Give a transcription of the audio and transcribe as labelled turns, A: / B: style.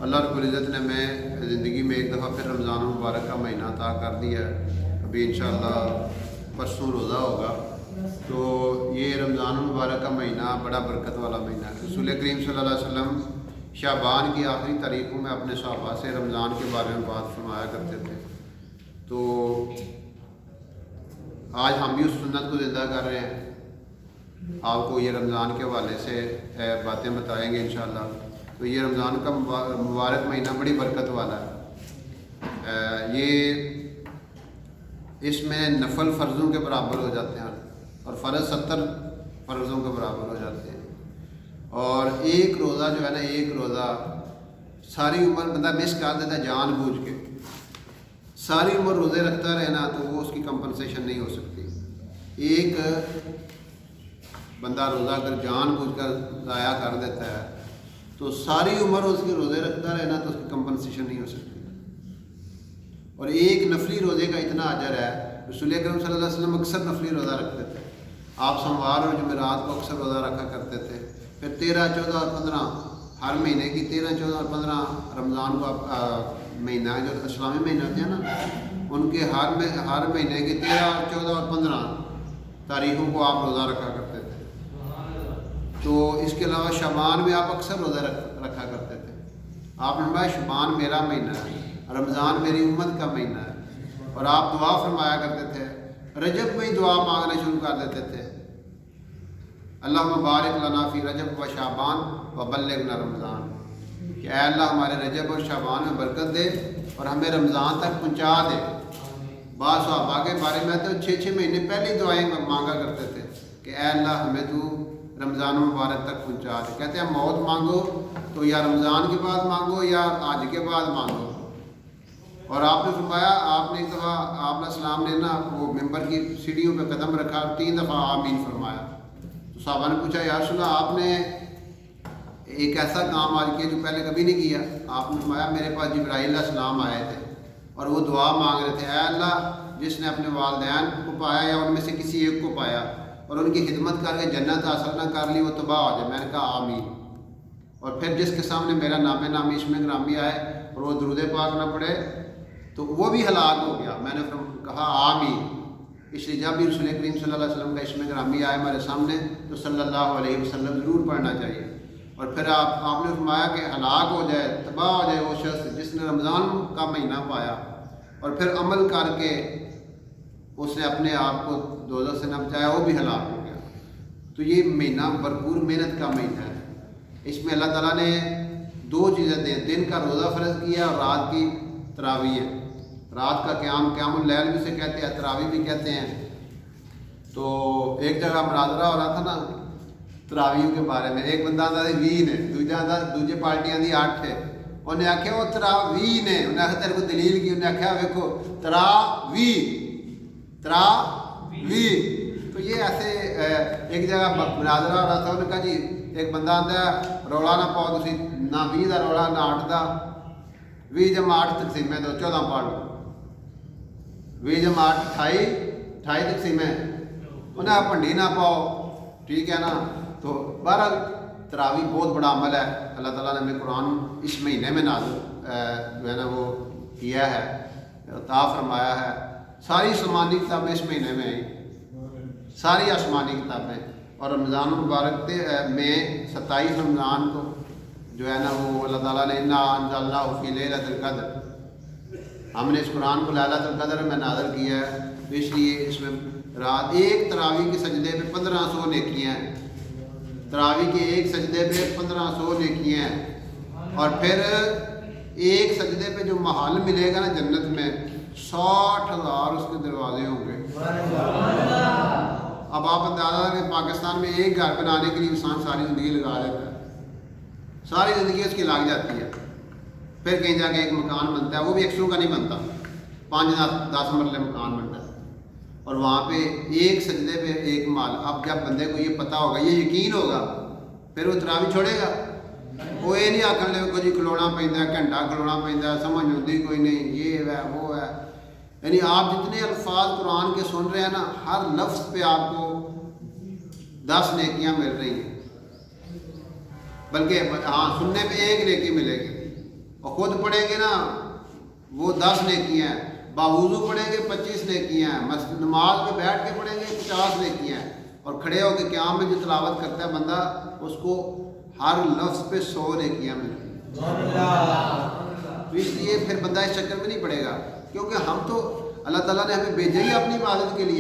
A: اللہ رب العزت نے میں زندگی میں ایک دفعہ پھر رمضان المبارک کا مہینہ عطا کر دیا ہے۔ ابھی انشاءاللہ پرسوں روزہ ہوگا، تو یہ رمضان المبارک کا مہینہ بڑا برکت والا مہینہ ہے۔ رسول کریم صلی اللہ علیہ وسلم شعبان کی آخری تاریخوں میں اپنے صحابہ سے رمضان کے بارے میں بات فرمایا کرتے تھے، تو آج ہم بھی اس سنت کو زندہ کر رہے ہیں۔ آپ کو یہ رمضان کے حوالے سے باتیں بتائیں گے انشاءاللہ۔ تو یہ رمضان کا مبارک مہینہ بڑی برکت والا ہے۔ یہ اس میں نفل فرضوں کے برابر ہو جاتے ہیں اور فرض 70 فرضوں کے برابر ہو جاتے ہیں، اور ایک روزہ جو ہے نا، ایک روزہ ساری عمر بندہ مس کر دیتا ہے جان بوجھ کے، ساری عمر روزے رکھتا رہے نا تو وہ اس کی کمپنسیشن نہیں ہو سکتی۔ ایک بندہ روزہ اگر جان بوجھ کر ضائع کر دیتا ہے تو ساری عمر اس کے روزے رکھتا رہے نا تو اس کی کمپنسیشن نہیں ہو سکتی۔ اور ایک نفلی روزے کا اتنا اجر ہے، رسول اکرم صلی اللہ علیہ وسلم اکثر نفلی روزہ رکھتے تھے۔ آپ سوموار اور جمعرات کو اکثر روزہ رکھا کرتے تھے، پھر 13، 14 اور 15 ہر مہینے کی 13، 14 اور 15 رمضان کو مہینہ جو اسلامی مہینہ ہوتے ہیں نا، ان کے ہر مہینے کی 13، 14 اور 15 تاریخوں کو آپ روزہ رکھا کرتے تھے۔ تو اس کے علاوہ شعبان میں آپ اکثر روزہ رکھا کرتے تھے۔ آپ نے فرمایا شعبان میرا مہینہ ہے، رمضان میری امت کا مہینہ ہے، اور آپ دعا فرمایا کرتے تھے۔ رجب میں ہی دعا مانگنا شروع کر دیتے تھے، اللہم بارک لنا فی رجب و شعبان و بلغنا رمضان، کہ اے اللہ ہمارے رجب اور شعبان میں برکت دے اور ہمیں رمضان تک پہنچا دے۔ بعض صحابہ کے بارے میں تو 6 مہینے پہلے دعائیں مانگا کرتے تھے کہ اے اللہ ہمیں تو رمضان مبارک تک پہنچا دے۔ کہتے ہیں موت مانگو تو یا رمضان کے بعد مانگو یا آج کے بعد مانگو۔ اور آپ نے فرمایا، آپ نے ایک دفعہ آپ علیہ السلام نے نا وہ ممبر کی سیڑھیوں پہ قدم رکھا، 3 دفعہ آمین فرمایا۔ تو صحابہ نے پوچھا یا رسول اللہ، آپ نے ایک ایسا کام آج کیا جو پہلے کبھی نہیں کیا؟ آپ نے فرمایا میرے پاس جبرائیل علیہ السلام آئے تھے اور وہ دعا مانگ رہے تھے، اے اللہ جس نے اپنے والدین کو پایا یا ان میں سے کسی ایک کو پایا اور ان کی خدمت کر کے جنت حاصل نہ کر لی، وہ تباہ ہو جائے۔ میں نے کہا آمین۔ اور پھر جس کے سامنے میرا نامی اسم گرامی آئے اور وہ درود پاک نہ پڑھے تو وہ بھی ہلاک ہو گیا۔ میں نے کہا آمین۔ اس لیے جب بھی رسول کریم صلی اللہ علیہ وسلم کا اسم گرامی آئے ہمارے سامنے تو صلی اللہ علیہ وسلم ضرور پڑھنا چاہیے۔ اور پھر آپ نے فرمایا کہ ہلاک ہو جائے، تباہ ہو جائے وہ شخص جس نے رمضان کا مہینہ پایا اور پھر عمل کر کے اس نے اپنے آپ کو دوزخ سے نہ بچایا، وہ بھی ہلاک ہو گیا۔ تو یہ مہینہ بھرپور محنت کا مہینہ ہے۔ اس میں اللہ تعالیٰ نے 2 چیزیں دیں، دن کا روزہ فرض کیا اور رات کی تراویح ہے۔ رات کا قیام اللیل بھی سے کہتے ہیں، تراویح بھی کہتے ہیں۔ تو ایک جگہ مناظرہ ہو رہا تھا نا تراویح کے بارے میں، ایک بندہ آتا 20 نے، دوجے پارٹیاں دی 8 ہے۔ انہیں آخیا وہ تراویح نے، انہیں آخیا تیرے کو دلیل کی؟ انہیں آخیا ویکھو تراویح۔ تو یہ ایسے ایک جگہ مناظرہ ہو رہا تھا، انہوں نے کہا جی ایک بندہ آتا ہے رولا نہ پاؤ تسی، نہ 20 کا رولا نہ 8 کا، 20 جمع 8 تقسیم ہے تو 14 پڑھ لو، 20 جمع 8 28 تقسیم ہے، انہیں پنڈی نہ پاؤ، ٹھیک ہے نا۔ تو بہرحال تراویح بہت بڑا عمل ہے، اللہ تعالیٰ نے ہمیں قرآن اس مہینے میں نازل جو ہے نا وہ کیا ہے، عطا فرمایا ہے۔ ساری آسمانی کتابیں اس مہینے میں آئیں، ساری آسمانی کتابیں۔ اور رمضان المبارک میں 27 رمضان کو جو ہے نا وہ اللہ تعالیٰ نے انا انزلناہ فی لیلۃ القدر، ہم نے اس قرآن کو لیلۃ القدر میں نازل کیا ہے، تو اس لیے اس میں رات ایک تراویح کے سجدے پہ 1500 نیکیاں ہیں، تراویح کے ایک سجدے پہ 1500 نیکیاں ہیں۔ اور پھر ایک سجدے پہ جو محل ملے گا نا جنت میں 60,000 اس کے دروازے ہوں گے۔ اب آپ اندازہ کہ پاکستان میں ایک گھر بنانے کے لیے انسان ساری زندگی لگا لیتا ہے، ساری زندگی اس کی لگ جاتی ہے، پھر کہیں جا کے ایک مکان بنتا ہے، وہ بھی 100 کا نہیں بنتا، 5-10 مرلے مکان بنتا ہے، اور وہاں پہ ایک سجدے پہ ایک مال۔ اب جب بندے کو یہ پتہ ہوگا، یہ یقین ہوگا، پھر وہ تراویح چھوڑے گا؟ وہ یہ نہیں آخر لے کو جی کھلونا پہنتا ہے، گھنٹہ کھلونا پہنتا ہے، سمجھ ہوتی کوئی نہیں، یہ ہے وہ ہے۔ یعنی آپ جتنے الفاظ قرآن کے سن رہے ہیں نا، ہر لفظ پہ آپ کو 10 نیکیاں مل رہی ہیں، بلکہ ہاں سننے پہ 1 نیکی ملے گی، اور خود پڑھیں گے نا وہ 10 نیکیاں ہیں، باوضو پڑھیں گے 25 نیکیاں ہیں، نماز میں بیٹھ کے پڑھیں گے 50 نیکیاں ہیں، اور کھڑے ہو کے قیام میں جو تلاوت کرتا ہے بندہ اس کو ہر لفظ پہ 100 نیکیاں ملتی ہیں۔ تو اس لیے پھر بندہ اس چکر میں نہیں پڑے گا، کیونکہ ہم تو اللہ تعالیٰ نے ہمیں بھیجا ہی اپنی عبادت کے لیے۔